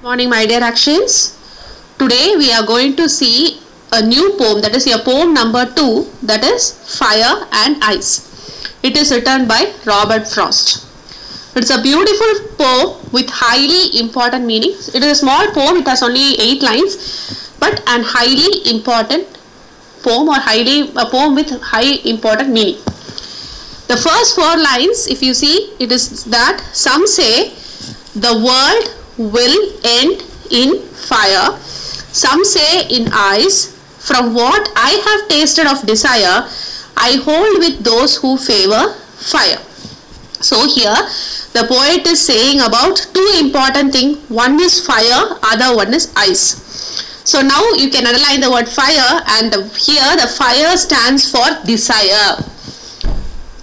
Morning, my dear Akshins. Today we are going to see a new poem, that is your poem number 2, that is Fire and Ice. It is written by Robert Frost. It's a beautiful poem with highly important meanings. It is a small poem, it has only 8 lines, but an highly important poem or a poem with high important meaning. The first 4 lines, if you see, it is that some say the world will end in fire, some say in ice. From what I have tasted of desire, I hold with those who favor fire. So here the poet is saying about 2 important things. One is fire, other one is ice. So now you can underline the word fire, and here the fire stands for desire.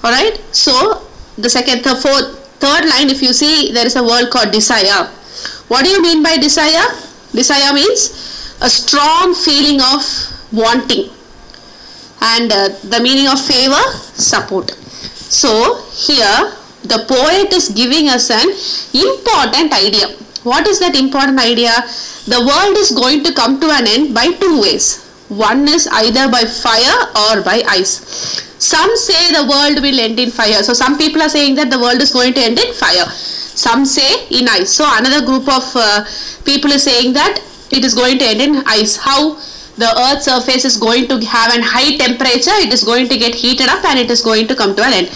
Alright, so the third line, if you see, there is a word called desire. What do you mean by desire? Desire means a strong feeling of wanting, and the meaning of favor, support. So here the poet is giving us an important idea. What is that important idea? The world is going to come to an end by 2 ways. One is either by fire or by ice. Some say the world will end in fire. So some people are saying that the world is going to end in fire. Some say in ice. So another group of people is saying that it is going to end in ice. How? The earth's surface is going to have a high temperature, it is going to get heated up and it is going to come to an end.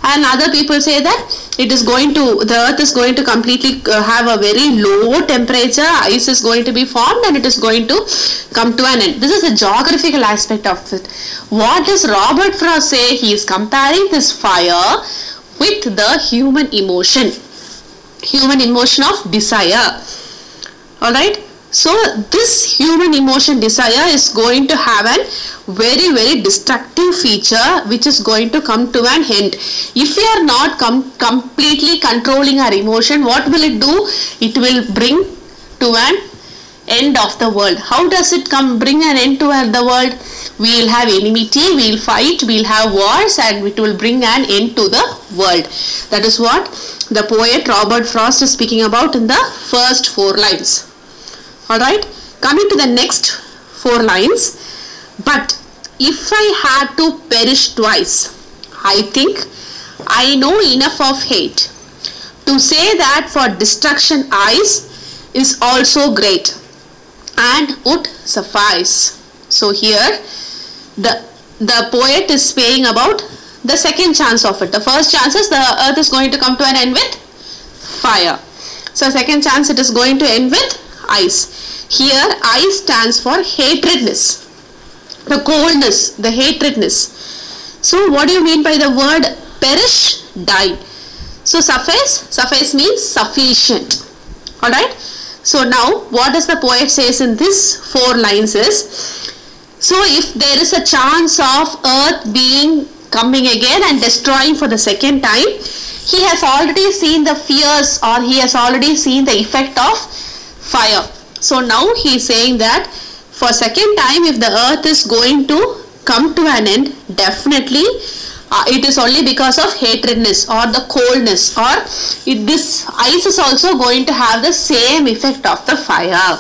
And other people say that the earth is going to completely have a very low temperature, ice is going to be formed and it is going to come to an end. This is the geographical aspect of it. What does Robert Frost say? He is comparing this fire with the human emotion of desire. Alright. So this human emotion desire is going to have a very destructive feature which is going to come to an end. If we are not completely controlling our emotion, what will it do? It will bring to an end of the world. How does it bring an end to the world? We will have enmity, we will fight, we will have wars, and it will bring an end to the world. That is what the poet Robert Frost is speaking about in the first 4 lines. Alright, coming to the next 4 lines. But if I had to perish twice, I think I know enough of hate to say that for destruction ice is also great and would suffice. So here the poet is saying about the second chance of it. The first chance is the earth is going to come to an end with fire. So second chance, it is going to end with ice. Here ice stands for hatredness, the coldness, the hatredness. So what do you mean by the word perish? Die. So suffice means sufficient. Alright. So now what does the poet says in this 4 lines is, so if there is a chance of earth coming again and destroying for the second time, he has already seen the fears, or he has already seen the effect of fire. So now he is saying that for second time, if the earth is going to come to an end, definitely it is only because of hatredness or the coldness, or this ice is also going to have the same effect of the fire.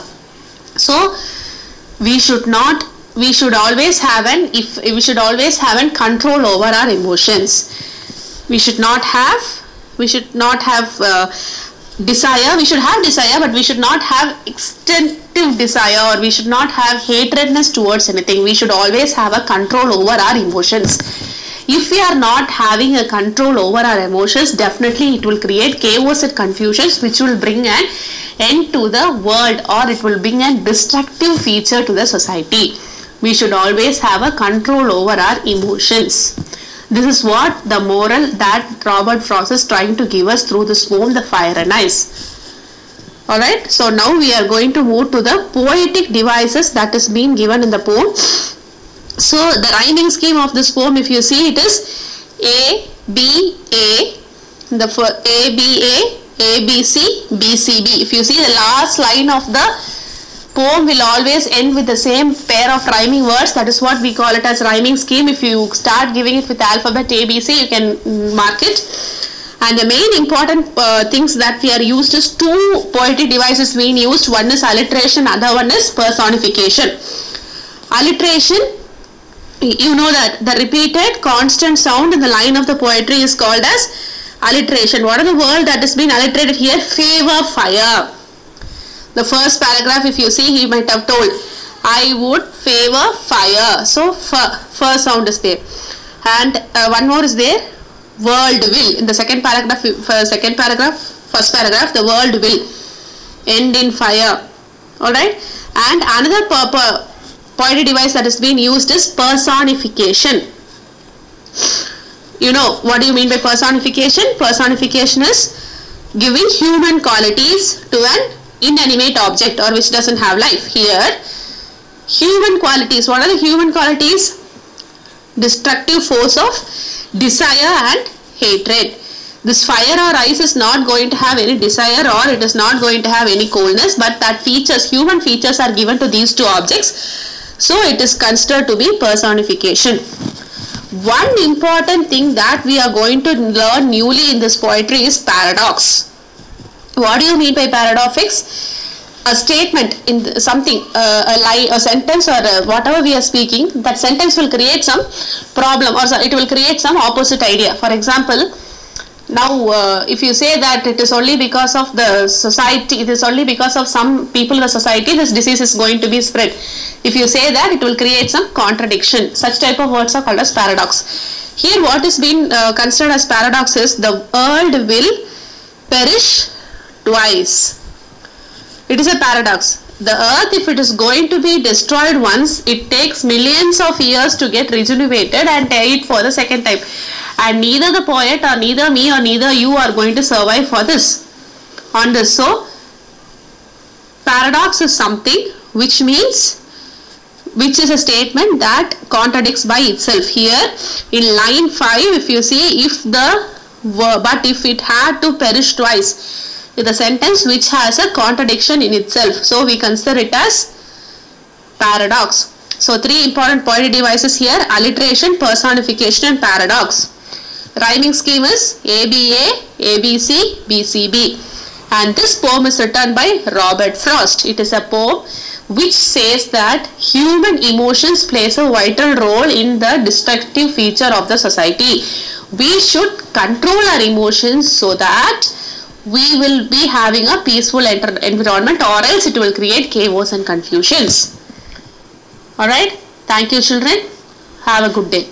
So we should always have control over our emotions. We should not have desire. We should have desire, but we should not have extensive desire, or we should not have hatredness towards anything. We should always have a control over our emotions. If we are not having a control over our emotions, definitely it will create chaos and confusions which will bring an end to the world, or it will bring a destructive feature to the society. We should always have a control over our emotions. This is what the moral that Robert Frost is trying to give us through this poem, The Fire and Ice. Alright, so now we are going to move to the poetic devices that is being given in the poem. So the rhyming scheme of this poem, if you see, it is A, B, A, A, B, A, B, C, B, C, B. If you see, the last line of the poem will always end with the same pair of rhyming words. That is what we call it as rhyming scheme. If you start giving it with alphabet A, B, C, you can mark it. And the main important things that we are used is two poetic devices being used. One is alliteration, other one is personification. Alliteration, you know that the repeated constant sound in the line of the poetry is called as alliteration. What are the words that is being alliterated here? Favor, fire. The first paragraph, if you see, he might have told, I would favor fire. So first sound is there. And one more is there, world will. In the second paragraph, first paragraph, the world will end in fire. Alright. And another poetic device that is being used is personification. You know, what do you mean by personification? Personification is giving human qualities to an inanimate object or which doesn't have life. Here, human qualities. What are the human qualities? Destructive force of desire and hatred. This fire or ice is not going to have any desire or it is not going to have any coldness, but that features, human features are given to these two objects. So it is considered to be personification. One important thing that we are going to learn newly in this poetry is paradox. What do you mean by paradox? A statement in something, a lie, a sentence or whatever we are speaking, that sentence will create some problem or it will create some opposite idea. For example, now if you say that it is only because of the society, it is only because of some people in the society this disease is going to be spread. If you say that, it will create some contradiction. Such type of words are called as paradox. Here what is being considered as paradox is the world will perish twice. It is a paradox. The earth, if it is going to be destroyed once, it takes millions of years to get rejuvenated and eat for the second time. And neither the poet or neither me or neither you are going to survive for this. On this. So, paradox is something which means, which is a statement that contradicts by itself. Here in line 5, if you see, if the verb, but if it had to perish twice, is a sentence which has a contradiction in itself. So we consider it as paradox. So three important poetic devices here: alliteration, personification and paradox. Rhyming scheme is ABA, ABC, BCB. And this poem is written by Robert Frost. It is a poem which says that human emotions plays a vital role in the destructive feature of the society. We should control our emotions so that we will be having a peaceful environment, or else it will create chaos and confusions. Alright, thank you children. Have a good day.